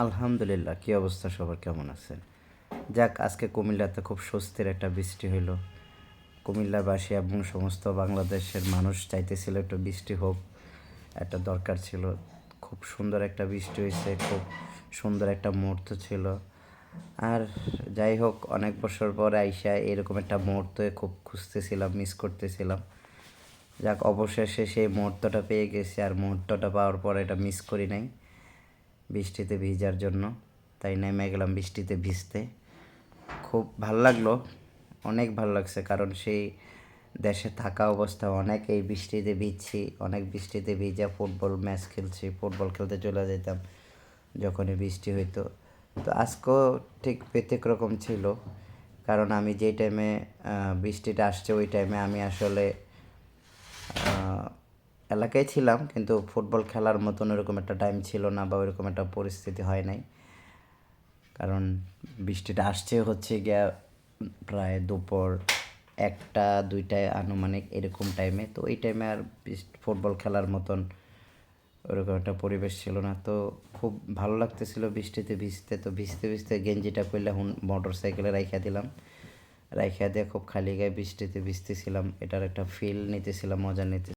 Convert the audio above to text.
আলহামদুলিল্লাহ, কী অবস্থা সবার, কেমন আছেন? যাক, আজকে কুমিল্লাতে খুব স্বস্তির একটা বৃষ্টি হইল। কুমিল্লাবাসী এবং সমস্ত বাংলাদেশের মানুষ চাইতেছিল একটু বৃষ্টি হোক, একটা দরকার ছিল। খুব সুন্দর একটা বৃষ্টি হয়েছে, খুব সুন্দর একটা মুহূর্ত ছিল। আর যাই হোক, অনেক বছর পরে আইসা এরকম একটা মুহূর্তে খুব খুঁজতেছিলাম, মিস করতেছিলাম। যাক, অবশেষে সেই মুহূর্তটা পেয়ে গেছি, আর মুহূর্তটা পাওয়ার পর এটা মিস করি নাই বৃষ্টিতে ভিজার জন্য। তাই নেমে গেলাম বৃষ্টিতে ভিজতে। খুব ভাল লাগলো, অনেক ভাল লাগছে, কারণ সেই দেশে থাকা অবস্থা অনেক এই বৃষ্টিতে ভিজছি, অনেক বৃষ্টিতে ভিজা ফুটবল ম্যাচ খেলছি, ফুটবল খেলতে চলে যেতাম যখনই বৃষ্টি হইতো। তো আজকেও ঠিক ব্যতিক্রম ছিল, কারণ আমি যেই টাইমে বৃষ্টিটা আসছে ওই টাইমে আমি আসলে এলাকায় ছিলাম, কিন্তু ফুটবল খেলার মতন ওরকম একটা টাইম ছিল না বা ওইরকম একটা পরিস্থিতি হয় নাই। কারণ বৃষ্টিটা আসছে হচ্ছে গিয়া প্রায় দুপুর 1টা 2টায় আনুমানিক এরকম টাইমে। তো এই টাইমে আর ফুটবল খেলার মতন ওরকম একটা পরিবেশ ছিল না। তো খুব ভালো লাগতেছিল বৃষ্টিতে ভিজতে। তো ভিজতে ভিজতে গেঞ্জিটা খুলে মোটর সাইকেলে রাইখা দিলাম, রাইখা দিয়ে খুব খালি গায়ে বৃষ্টিতে ভিজতেছিলাম। এটার একটা ফিল নিতেছিলাম, মজা নিতে।